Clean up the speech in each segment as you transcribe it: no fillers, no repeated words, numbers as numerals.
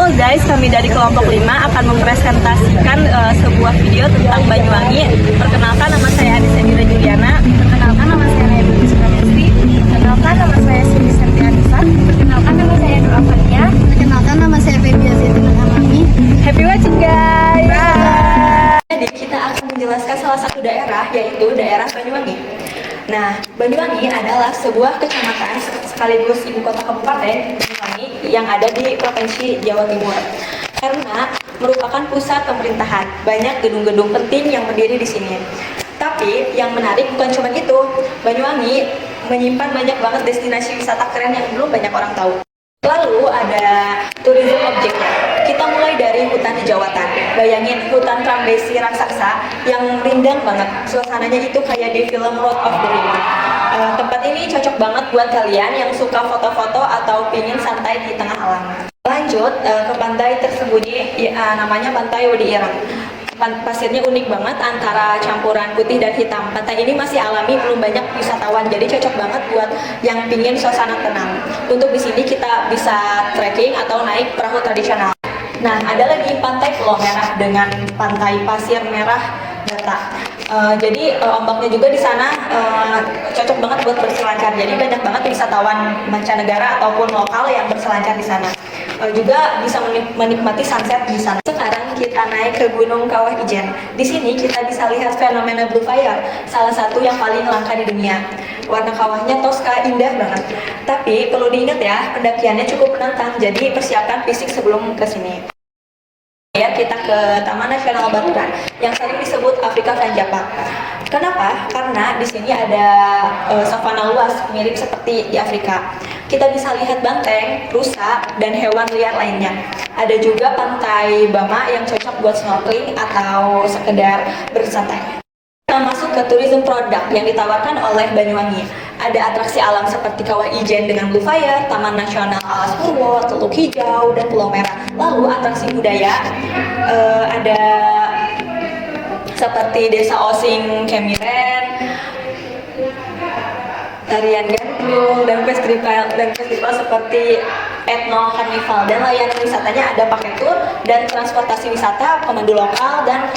Halo guys, kami dari kelompok 5 akan mempresentasikan sebuah video tentang Banyuwangi. Perkenalkan, nama saya Adis Endira Juliana. Perkenalkan, nama saya Naya Budi Sukamestri. Perkenalkan, nama saya Siti Santi Anissa. Perkenalkan, nama saya Nur Afania. Perkenalkan, nama saya Feby Aziatul Amami. Happy watching guys! Jadi kita akan menjelaskan salah satu daerah, yaitu daerah Banyuwangi. Nah, Banyuwangi adalah sebuah kecamatan sekaligus ibu kota kabupaten Banyuwangi yang ada di Provinsi Jawa Timur. Karena merupakan pusat pemerintahan, banyak gedung-gedung penting yang berdiri di sini. Tapi yang menarik bukan cuma itu, Banyuwangi menyimpan banyak banget destinasi wisata keren yang belum banyak orang tahu. Lalu ada tourism objeknya. Kita mulai dari hutan Dejawatan. Bayangin hutan Trambesi raksasa yang rindang banget. Suasananya itu kayak di film Road of the Ring. Tempat ini cocok banget buat kalian yang suka foto-foto atau pingin santai di tengah alam. Lanjut ke pantai tersembunyi, namanya Pantai Wedi Ireng. Pasirnya unik banget antara campuran putih dan hitam. Pantai ini masih alami, belum banyak wisatawan, jadi cocok banget buat yang pingin suasana tenang. Untuk di sini kita bisa trekking atau naik perahu tradisional. Nah, ada lagi Pantai Pulau Merah dengan pantai pasir merah bata. Jadi ombaknya juga di sana cocok banget buat berselancar. Jadi banyak banget wisatawan mancanegara ataupun lokal yang berselancar di sana. Juga bisa menikmati sunset di sana. Sekarang kita naik ke Gunung Kawah Ijen. Di sini kita bisa lihat fenomena blue fire, salah satu yang paling langka di dunia. Warna kawahnya toska, indah banget. Tapi perlu diingat ya, pendakiannya cukup menantang. Jadi persiapkan fisik sebelum ke sini. Ya, kita ke Taman Nasional Baturan yang sering disebut Afrika Vanjapa. Kenapa? Karena di sini ada savana luas mirip seperti di Afrika. Kita bisa lihat banteng, rusa, dan hewan liar lainnya. Ada juga pantai Bama yang cocok buat snorkeling atau sekedar bersantai. Kita masuk ke tourism produk yang ditawarkan oleh Banyuwangi. Ada atraksi alam seperti Kawah Ijen dengan Blue Fire, Taman Nasional Alas Purwo, Teluk Hijau, dan Pulau Merah. Lalu atraksi budaya, ada seperti Desa Osing Kemiren, tarian gandrung, dan festival seperti Etno Carnival. Dan layanan wisatanya ada paket tour dan transportasi wisata, pemandu lokal, dan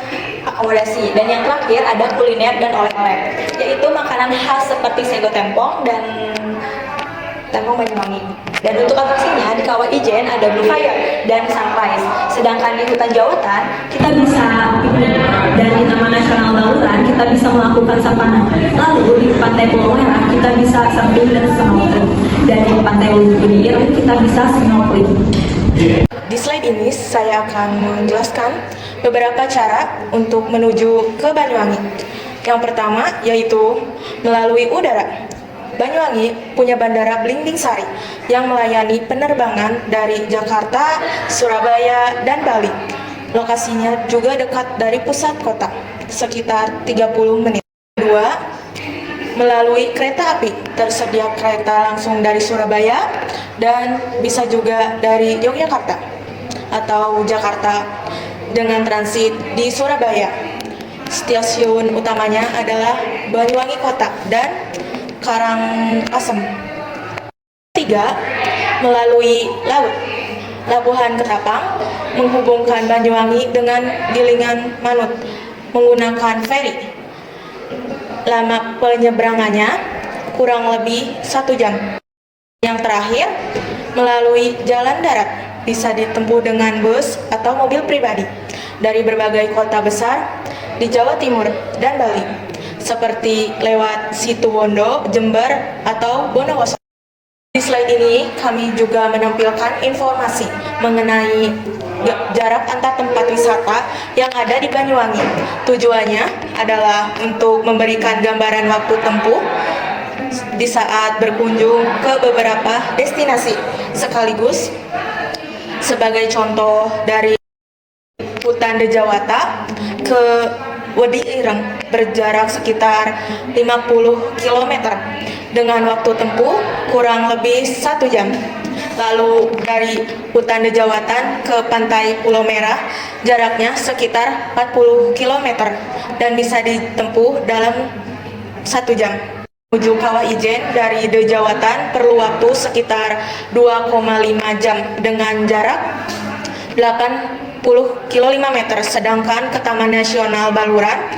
akomodasi. Dan yang terakhir ada kuliner dan oleh-oleh, yaitu makanan khas seperti sego tempong dan tempong Banyuwangi. Dan untuk atraksinya di Kawah Ijen ada Blue Fire dan Sunrise. Sedangkan di hutan Jawatan kita bisa dan di Taman Nasional Baturan kita bisa melakukan savana. Lalu di Pantai Pulau Merah kita bisa surfing dan snorkeling. Dan di Pantai Wedi Ireng kita bisa snorkeling. Di slide ini saya akan menjelaskan beberapa cara untuk menuju ke Banyuwangi. Yang pertama yaitu melalui udara. Banyuwangi punya Bandara Belimbing Sari yang melayani penerbangan dari Jakarta, Surabaya, dan Bali. Lokasinya juga dekat dari pusat kota, sekitar 30 menit. Kedua, melalui kereta api. Tersedia kereta langsung dari Surabaya dan bisa juga dari Yogyakarta atau Jakarta dengan transit di Surabaya. Stasiun utamanya adalah Banyuwangi Kota dan Karangasem. Tiga, melalui laut. Labuhan Ketapang menghubungkan Banyuwangi dengan Gilingan Manut menggunakan feri. Lama penyeberangannya kurang lebih 1 jam. Yang terakhir, melalui jalan darat bisa ditempuh dengan bus atau mobil pribadi dari berbagai kota besar di Jawa Timur dan Bali, seperti lewat Situbondo, Jember, atau Bondowoso. Di slide ini kami juga menampilkan informasi mengenai jarak antar tempat wisata yang ada di Banyuwangi. Tujuannya adalah untuk memberikan gambaran waktu tempuh di saat berkunjung ke beberapa destinasi. Sekaligus sebagai contoh dari hutan Dejawata ke Wedi Ireng berjarak sekitar 50 km dengan waktu tempuh kurang lebih 1 jam. Lalu dari hutan Dejawatan ke Pantai Pulau Merah jaraknya sekitar 40 km dan bisa ditempuh dalam 1 jam. Menuju Kawah Ijen dari Dejawatan perlu waktu sekitar 2,5 jam dengan jarak kilo 5 meter, sedangkan ke Taman Nasional Baluran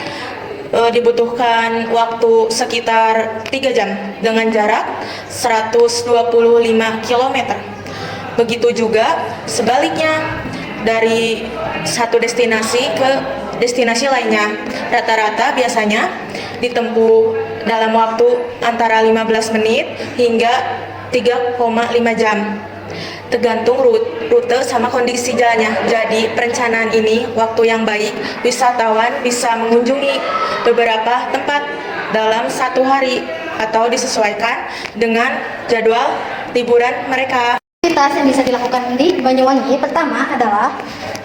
dibutuhkan waktu sekitar 3 jam dengan jarak 125 km. Begitu juga sebaliknya dari satu destinasi ke destinasi lainnya. Rata-rata biasanya ditempuh dalam waktu antara 15 menit hingga 3,5 jam. Tergantung rute sama kondisi jalannya. Jadi perencanaan ini waktu yang baik, wisatawan bisa mengunjungi beberapa tempat dalam satu hari atau disesuaikan dengan jadwal liburan mereka. Aktivitas yang bisa dilakukan di Banyuwangi pertama adalah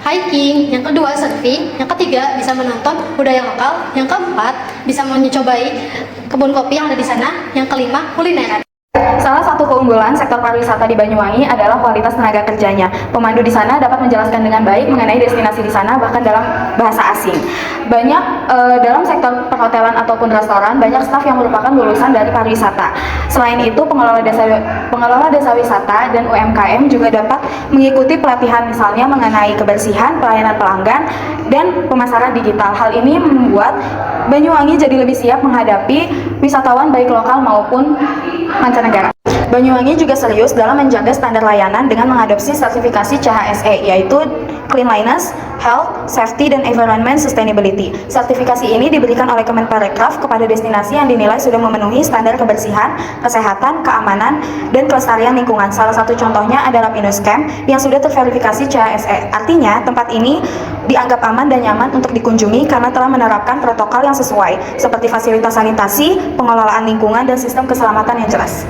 hiking, yang kedua surfing, yang ketiga bisa menonton budaya lokal, yang keempat bisa mencobai kebun kopi yang ada di sana, yang kelima kulineran. Salah satu keunggulan sektor pariwisata di Banyuwangi adalah kualitas tenaga kerjanya. Pemandu di sana dapat menjelaskan dengan baik mengenai destinasi di sana, bahkan dalam bahasa asing. Dalam sektor perhotelan ataupun restoran, banyak staf yang merupakan lulusan dari pariwisata. Selain itu, pengelola desa wisata dan UMKM juga dapat mengikuti pelatihan misalnya mengenai kebersihan, pelayanan pelanggan, dan pemasaran digital. Hal ini membuat Banyuwangi jadi lebih siap menghadapi wisatawan baik lokal maupun mancanegara. Banyuwangi juga serius dalam menjaga standar layanan dengan mengadopsi sertifikasi CHSE, yaitu Cleanliness, Health, Safety, dan Environment Sustainability. Sertifikasi ini diberikan oleh Kemenparekraf kepada destinasi yang dinilai sudah memenuhi standar kebersihan, kesehatan, keamanan, dan kelestarian lingkungan. Salah satu contohnya adalah Pinus Camp yang sudah terverifikasi CHSE. Artinya, tempat ini dianggap aman dan nyaman untuk dikunjungi karena telah menerapkan protokol yang sesuai, seperti fasilitas sanitasi, pengelolaan lingkungan, dan sistem keselamatan yang jelas.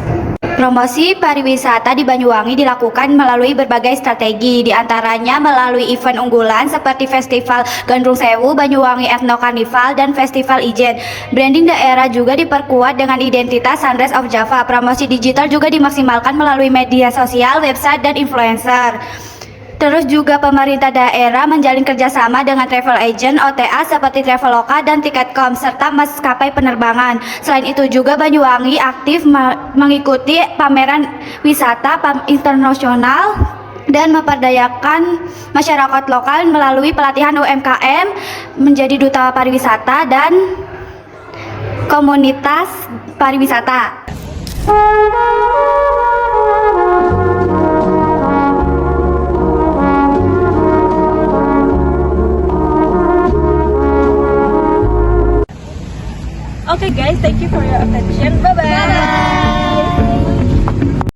Promosi pariwisata di Banyuwangi dilakukan melalui berbagai strategi, diantaranya melalui event unggulan seperti Festival Gandrung Sewu, Banyuwangi Ethno Carnival, dan Festival Ijen. Branding daerah juga diperkuat dengan identitas Sunrise of Java. Promosi digital juga dimaksimalkan melalui media sosial, website, dan influencer. Terus juga pemerintah daerah menjalin kerjasama dengan travel agent, OTA seperti Traveloka dan Tiket.com, serta maskapai penerbangan. Selain itu juga Banyuwangi aktif mengikuti pameran wisata internasional dan memperdayakan masyarakat lokal melalui pelatihan UMKM, menjadi duta pariwisata dan komunitas pariwisata. Okay guys, thank you for your attention. Bye bye.